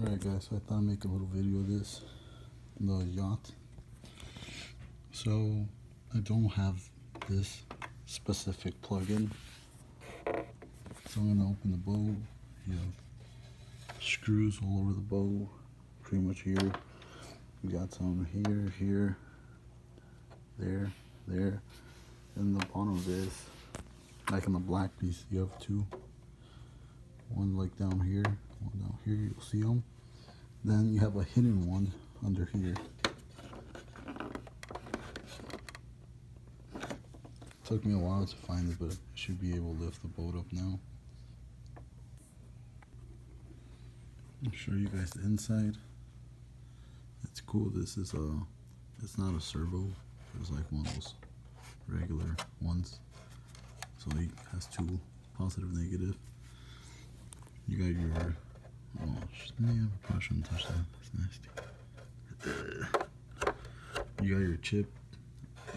Alright guys, so I thought I'd make a little video of this, the yacht. So I don't have this specific plug-in. So I'm gonna open the bow. You have screws all over the bow, pretty much here. We got some here, there, and the bottom of this, like on the black piece, you have two. One like down here, one down here, you'll see them. Then you have a hidden one under here. Took me a while to find it, but I should be able to lift the boat up now. I'll show you guys the inside. It's cool. This is it's not a servo. It's like one of those regular ones. So it has two, positive, negative. You got your, oh man, I probably shouldn't touch that. That's nasty. You got your chip,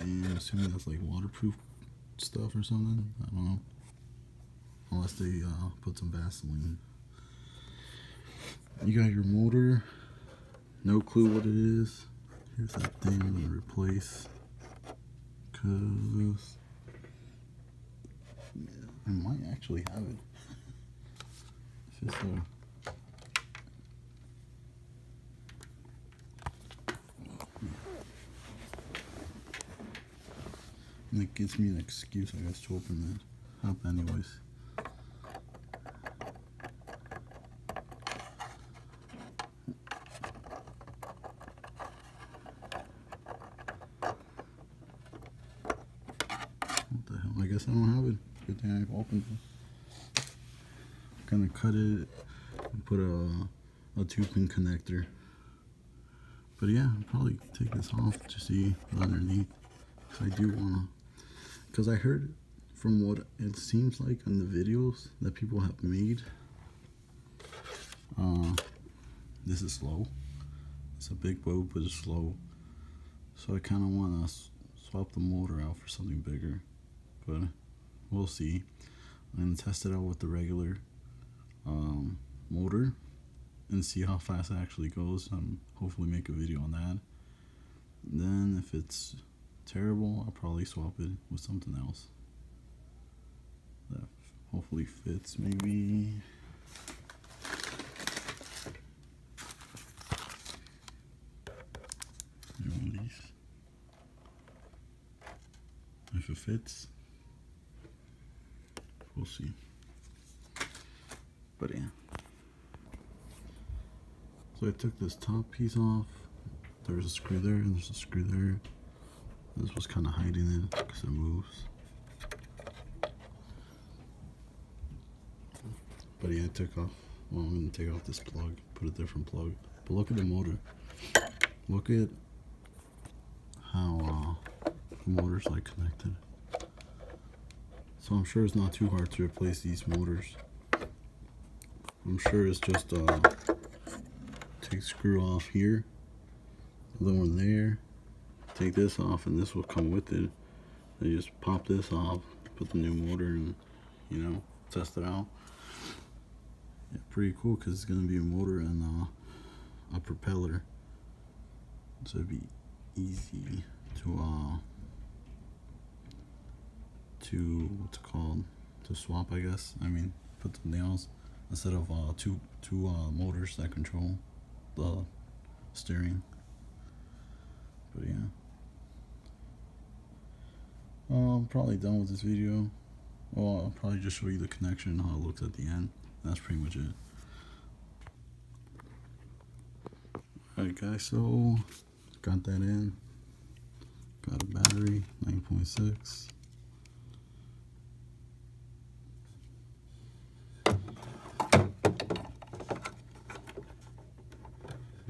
and I'm assuming that's like waterproof stuff or something. I don't know. Unless they put some Vaseline. You got your motor. No clue what it is. Here's that thing I'm gonna replace. Cause yeah, I might actually have it. If it's and it gives me an excuse, I guess, to open that up anyways. What the hell? I guess I don't have it. Good thing I've opened it. I'm gonna cut it and put a 2-pin connector. But yeah, I'll probably take this off to see what's underneath. I do wanna, because I heard from what it seems like on the videos that people have made, this is slow. It's a big boat, but it's slow. So I kind of want to swap the motor out for something bigger, but we'll see. I'm gonna test it out with the regular motor and see how fast it actually goes, and hopefully make a video on that. And then if it's terrible, I'll probably swap it with something else that hopefully fits. Maybe one of these, if it fits, we'll see. But yeah, so I took this top piece off. There's a screw there and there's a screw there. This was kind of hiding it because it moves. But yeah, I took off, well, I'm going to take off this plug, put a different plug. But look at the motor. Look at how the motor's like connected. So I'm sure it's not too hard to replace these motors. I'm sure it's just take screw off here, the other one there. Take this off and this will come with it. You just pop this off, put the new motor in, you know, test it out. Yeah, pretty cool because it's going to be a motor and a propeller. So it'd be easy to what's it called? To swap, I guess. I mean, put something else instead of two motors that control the steering. But yeah. I'm probably done with this video. Well, I'll probably just show you the connection and how it looks at the end. That's pretty much it. Alright guys, so got that in. Got a battery, 9.6.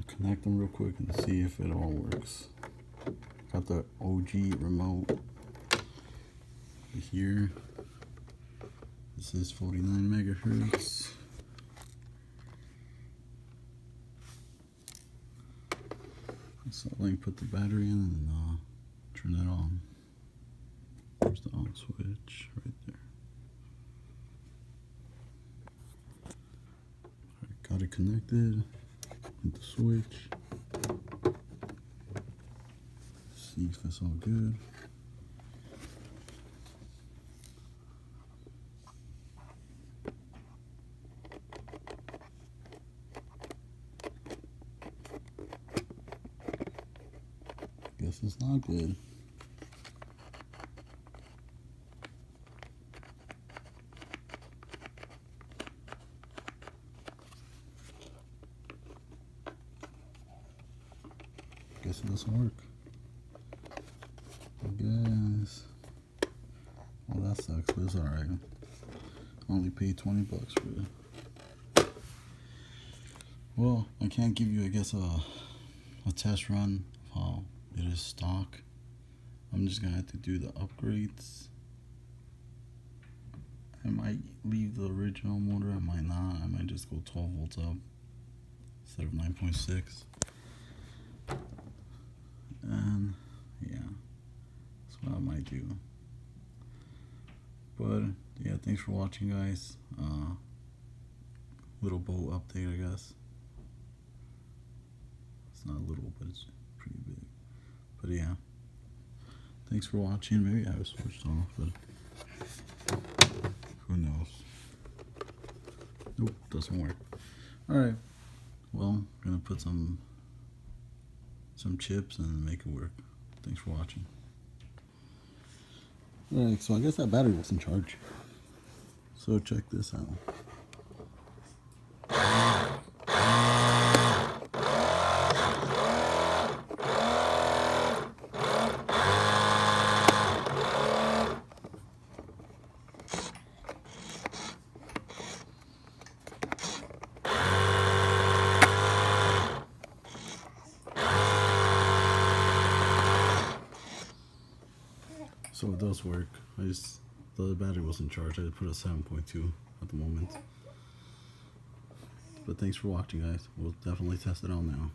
Connect them real quick and see if it all works. Got the OG remote here. This is 49 megahertz. So let me put the battery in and turn it on. There's the on switch right there. Alright, got it connected. Hit the switch. See if it's all good. Guess it's not good. Guess it doesn't work. I guess. Well, that sucks, but it's alright. Only paid 20 bucks for it. Well, I can't give you, I guess, a test run of how it is stock. I'm just gonna have to do the upgrades. I might leave the original motor, I might not. I might just go 12 volts up instead of 9.6. And yeah, that's what I might do. But yeah, thanks for watching, guys. Little boat update, I guess. It's not little, but it's pretty big. But yeah, thanks for watching. Maybe I was switched off, but who knows? Nope, doesn't work. Alright, well, I'm gonna put some chips and make it work. Thanks for watching. Alright, so I guess that battery was in charge. So check this out. So it does work. The battery was in charge. I put a 7.2 at the moment. But thanks for watching, guys. We'll definitely test it out now.